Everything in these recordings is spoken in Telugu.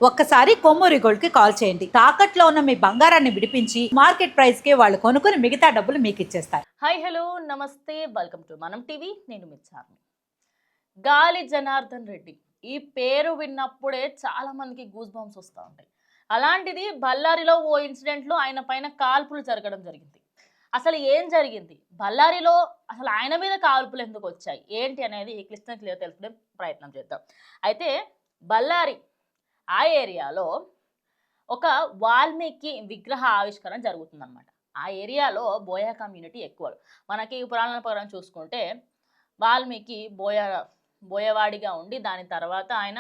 ఒక్కసారి కొమ్మూరి గోల్డ్ కి కాల్ చేయండి. తాకట్లో ఉన్న మీ బంగారాన్ని విడిపించి మార్కెట్ ప్రైస్ కి వాళ్ళు కొనుక్కుని మిగతా డబ్బులు మీకు ఇచ్చేస్తారు. హాయ్ హలో నమస్తే వెల్కమ్ టు మనం టీవీ. నేను మిచ్చాను. గాలి జనార్దన్ రెడ్డి ఈ పేరు విన్నప్పుడే చాలా మందికి గూస్ బంప్స్ వస్తూ ఉంటాయి. అలాంటిది బళ్ళారిలో ఓ ఇన్సిడెంట్లో ఆయన పైన కాల్పులు జరగడం జరిగింది. అసలు ఏం జరిగింది, బళ్ళారిలో అసలు ఆయన మీద కాల్పులు ఎందుకు వచ్చాయి, ఏంటి అనేది క్లియర్ తెలుసుకునే ప్రయత్నం చేద్దాం. అయితే బళ్ళారి ఆ ఏరియాలో ఒక వాల్మీకి విగ్రహ ఆవిష్కరణ జరుగుతుందన్నమాట. ఆ ఏరియాలో బోయా కమ్యూనిటీ ఎక్కువ. మనకి పురాణాల ప్రకారం చూసుకుంటే వాల్మీకి బోయవాడిగా ఉండి దాని తర్వాత ఆయన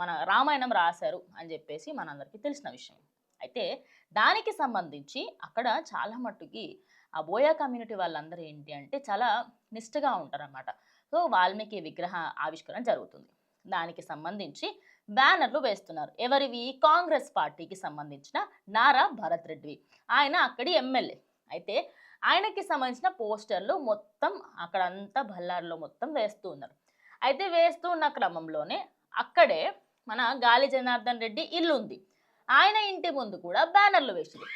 మన రామాయణం రాశారు అని చెప్పేసి మనందరికీ తెలిసిన విషయం. అయితే దానికి సంబంధించి అక్కడ చాలా మట్టుకి ఆ బోయా కమ్యూనిటీ వాళ్ళందరూ ఏంటి అంటే చాలా నిష్ఠగా ఉంటారన్నమాట. సో వాల్మీకి విగ్రహ ఆవిష్కరణ జరుగుతుంది. దానికి సంబంధించి బ్యానర్లు వేస్తున్నారు. ఎవరివి? కాంగ్రెస్ పార్టీకి సంబంధించిన నారా భరత్ రెడ్డి. ఆయన అక్కడి ఎమ్మెల్యే. అయితే ఆయనకి సంబంధించిన పోస్టర్లు మొత్తం అక్కడంతా బళ్ళారిలో మొత్తం వేస్తూ ఉన్నారు. అయితే వేస్తూ ఉన్న క్రమంలోనే అక్కడే మన గాలి జనార్దన్ రెడ్డి ఇల్లు ఉంది. ఆయన ఇంటి ముందు కూడా బ్యానర్లు వేసారు.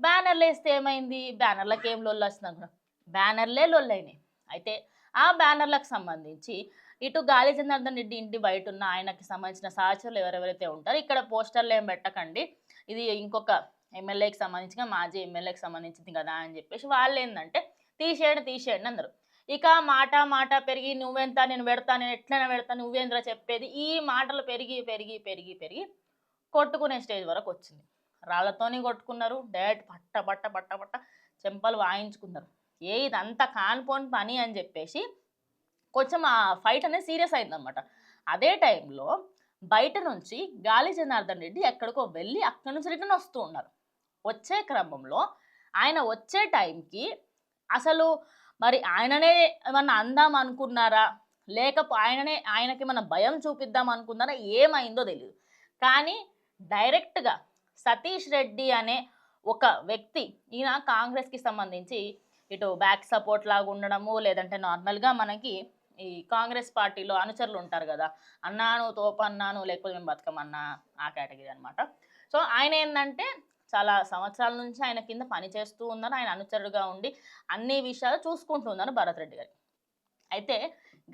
బ్యానర్లు వేస్తే ఏమైంది? బ్యానర్లకు ఏం లొల్లు వస్తుంది? బ్యానర్లే లొల్లైనాయి. అయితే ఆ బ్యానర్లకు సంబంధించి ఇటు గాలి జనార్దన్ రెడ్డి ఇంటి బయట ఉన్న ఆయనకి సంబంధించిన సహచరులు ఎవరెవరైతే ఉంటారో ఇక్కడ పోస్టర్లు ఏం పెట్టకండి, ఇది ఇంకొక ఎమ్మెల్యేకి సంబంధించిన మాజీ ఎమ్మెల్యేకి సంబంధించింది కదా అని చెప్పేసి వాళ్ళు ఏంటంటే తీసేయండి అందరు. ఇక మాట పెరిగి నువ్వెంత నేను పెడతా, నేను ఎట్లైనా పెడతా, నువ్వేంద్ర చెప్పేది, ఈ మాటలు పెరిగి పెరిగి పెరిగి పెరిగి కొట్టుకునే స్టేజ్ వరకు వచ్చింది. రాళ్లతోని కొట్టుకున్నారు, డైరెక్ట్ పట్ట చెంపలు వాయించుకున్నారు. ఇదంతా కానిపోని పని అని చెప్పేసి కొంచెం ఆ ఫైట్ అనేది సీరియస్ అయిందనమాట. అదే టైంలో బయట నుంచి గాలి జనార్దన్ రెడ్డి ఎక్కడికో వెళ్ళి అక్కడి నుంచి రిటర్న్ వస్తూ ఉన్నారు. వచ్చే క్రమంలో ఆయన వచ్చే టైంకి అసలు మరి ఆయననే ఏమన్నా అందాం అనుకున్నారా, ఆయనకి మన భయం చూపిద్దాం అనుకున్నారా, ఏమైందో తెలియదు. కానీ డైరెక్ట్గా సతీష్ రెడ్డి అనే ఒక వ్యక్తి, ఈయన కాంగ్రెస్కి సంబంధించి ఇటు బ్యాక్ సపోర్ట్ లాగా ఉండడము, లేదంటే నార్మల్గా మనకి ఈ కాంగ్రెస్ పార్టీలో అనుచరులు ఉంటారు కదా, అన్నాను తోపన్నాను లేకపోతే మేము బతుకమన్నా, ఆ కేటగిరీ అనమాట. సో ఆయన ఏంటంటే చాలా సంవత్సరాల నుంచి ఆయన కింద పని చేస్తూ ఉన్నారు. ఆయన అనుచరుడుగా ఉండి అన్ని విషయాలు చూసుకుంటూ ఉన్నారు భరత్ రెడ్డి గారు. అయితే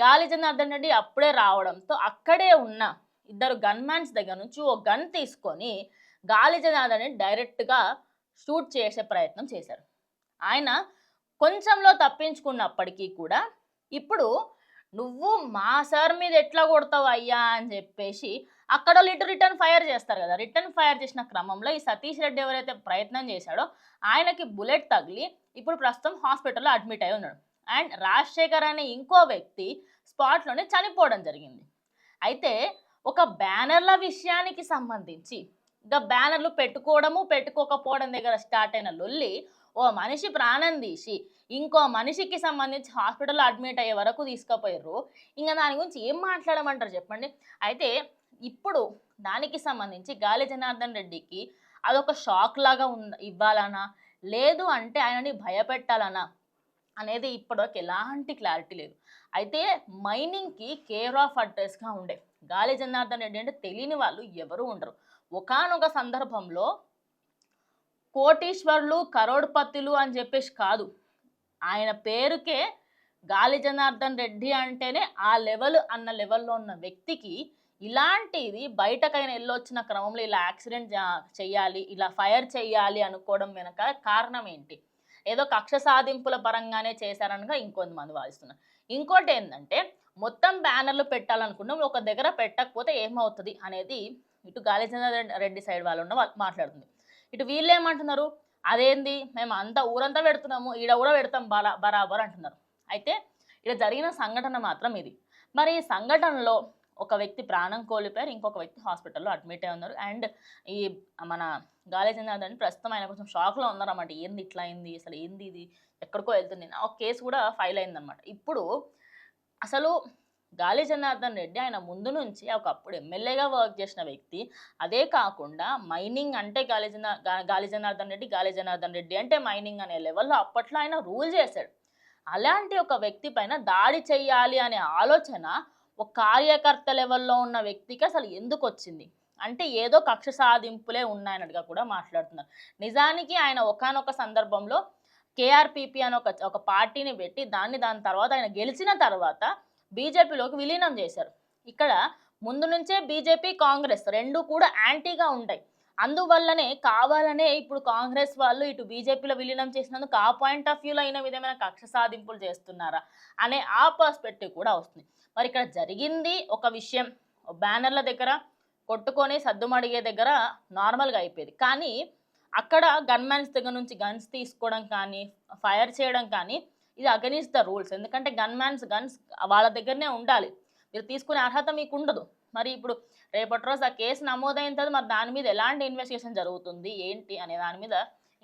గాలి జనార్దన్ రెడ్డి అప్పుడే రావడంతో అక్కడే ఉన్న ఇద్దరు గన్మ్యాన్స్ దగ్గర నుంచి ఓ గన్ తీసుకొని గాలి జనార్దన్ రెడ్డి డైరెక్ట్గా షూట్ చేసే ప్రయత్నం చేశారు. ఆయన కొంచెంలో తప్పించుకున్నప్పటికీ కూడా ఇప్పుడు నువ్వు మా సార్ మీద ఎట్లా కొడతావు అయ్యా అని చెప్పేసి అక్కడ రిటర్న్ ఫైర్ చేస్తారు కదా. రిటర్న్ ఫైర్ చేసిన క్రమంలో ఈ సతీష్ రెడ్డి ఎవరైతే ప్రయత్నం చేశాడో ఆయనకి బుల్లెట్ తగిలి ఇప్పుడు ప్రస్తుతం హాస్పిటల్లో అడ్మిట్ అయి ఉన్నాడు. అండ్ రాజశేఖర్ అనే ఇంకో వ్యక్తి స్పాట్లోనే చనిపోవడం జరిగింది. అయితే ఒక బ్యానర్ల విషయానికి సంబంధించి ఇంకా బ్యానర్లు పెట్టుకోకపోవడం దగ్గర స్టార్ట్ అయిన లొల్లి ఓ మనిషి ప్రాణం తీసి ఇంకో మనిషికి సంబంధించి హాస్పిటల్లో అడ్మిట్ అయ్యే వరకు తీసుకుపోయారు. ఇంకా దాని గురించి ఏం మాట్లాడమంటారు చెప్పండి. అయితే ఇప్పుడు దానికి సంబంధించి గాలి జనార్దన్ రెడ్డికి అదొక షాక్ లాగా ఇవ్వాలనా, లేదు అంటే ఆయనని భయపెట్టాలనా అనేది ఇప్పటివరకు ఎలాంటి క్లారిటీ లేదు. అయితే మైనింగ్కి కేర్ ఆఫ్ అడ్రస్గా ఉండే గాలి జనార్దన్ రెడ్డి అంటే తెలియని వాళ్ళు ఎవరు ఉండరు. ఒకానొక సందర్భంలో కోటీశ్వర్లు కరోడ్పతులు అని చెప్పేసి కాదు, ఆయన పేరుకే గాలి జనార్దన్ రెడ్డి అంటేనే ఆ అన్న లెవెల్లో ఉన్న వ్యక్తికి ఇలాంటిది బయటకైనా వెళ్ళొచ్చిన క్రమంలో ఇలా యాక్సిడెంట్ చెయ్యాలి, ఇలా ఫైర్ చెయ్యాలి అనుకోవడం వెనక కారణం ఏంటి? ఏదో కక్ష సాధింపుల పరంగానే చేశారనగా ఇంకొంతమంది వాదిస్తున్నారు. ఇంకోటి ఏంటంటే మొత్తం బ్యానర్లు పెట్టాలనుకున్నాం, ఒక దగ్గర పెట్టకపోతే ఏమవుతుంది అనేది ఇటు గాలి జనార్దన్ రెడ్డి సైడ్ వాళ్ళు మాట్లాడుతుంది. ఇటు వీళ్ళు ఏమంటున్నారు, అదేంది మేము అంతా ఊరంతా పెడుతున్నాము, ఈడ కూడా పెడతాం బరాబర్ అంటున్నారు. అయితే ఇక్కడ జరిగిన సంఘటన మాత్రం ఇది. మరి ఈ సంఘటనలో ఒక వ్యక్తి ప్రాణం కోల్పోయారు, ఇంకొక వ్యక్తి హాస్పిటల్లో అడ్మిట్ అయి ఉన్నారు. అండ్ ఈ మన గాలి జనార్దన్ ప్రస్తుతం ఆయన కొంచెం షాక్లో ఉన్నారన్నమాట. ఏంది ఇట్లా అయింది, అసలు ఏంది ఇది, ఎక్కడికో వెళ్తుంది. ఒక కేసు కూడా ఫైల్ అయిందనమాట. ఇప్పుడు అసలు గాలి జనార్దన్ రెడ్డి ఆయన ముందు నుంచి ఒకప్పుడు ఎమ్మెల్యేగా వర్క్ చేసిన వ్యక్తి. అదే కాకుండా మైనింగ్ అంటే గాలి జనార్దన్ రెడ్డి అంటే మైనింగ్ అనే లెవెల్లో అప్పట్లో ఆయన రూల్ చేశాడు. అలాంటి ఒక వ్యక్తి పైన దాడి చెయ్యాలి అనే ఆలోచన ఒక కార్యకర్త లెవెల్లో ఉన్న వ్యక్తికి అసలు ఎందుకు వచ్చింది? అంటే ఏదో కక్ష సాధింపులే ఉన్నాయన్నట్టుగా కూడా మాట్లాడుతున్నారు. నిజానికి ఆయన ఒకానొక సందర్భంలో కేఆర్పీపీ అని ఒక పార్టీని పెట్టి దాని తర్వాత ఆయన గెలిచిన తర్వాత బీజేపీలోకి విలీనం చేశారు. ఇక్కడ ముందు నుంచే బీజేపీ కాంగ్రెస్ రెండు కూడా యాంటీగా ఉంటాయి. అందువల్లనే కావాలనే ఇప్పుడు కాంగ్రెస్ వాళ్ళు ఇటు బీజేపీలో విలీనం చేసినందుకు ఆ పాయింట్ ఆఫ్ వ్యూలో అయిన విధమైన కక్ష సాధింపులు చేస్తున్నారా అనే ఆ పర్స్పెక్టివ్ కూడా వస్తుంది. మరి ఇక్కడ జరిగింది ఒక విషయం, బ్యానర్ల దగ్గర కొట్టుకొని సద్దుమడిగే దగ్గర నార్మల్గా అయిపోయేది. కానీ అక్కడ గన్మ్యాన్స్ దగ్గర నుంచి గన్స్ తీసుకోవడం కానీ ఫైర్ చేయడం కానీ ఇది అగెనిస్ట్ ద రూల్స్. ఎందుకంటే గన్స్ వాళ్ళ దగ్గరనే ఉండాలి, మీరు తీసుకునే అర్హత మీకు ఉండదు. మరి ఇప్పుడు రేపటి రోజు ఆ కేసు నమోదైన తర్వాత మరి దాని మీద ఎలాంటి ఇన్వెస్టిగేషన్ జరుగుతుంది ఏంటి అనే దాని మీద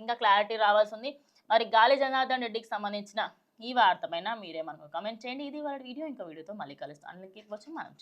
ఇంకా క్లారిటీ రావాల్సి ఉంది. మరి గాలి జనార్దన్ రెడ్డికి సంబంధించిన ఈ వార్త పైన మీరేమనుకో కమెంట్ చేయండి. ఇది వాళ్ళ వీడియో, ఇంకా వీడియోతో మళ్ళీ కలుస్తాను. అందుకే వచ్చి మనం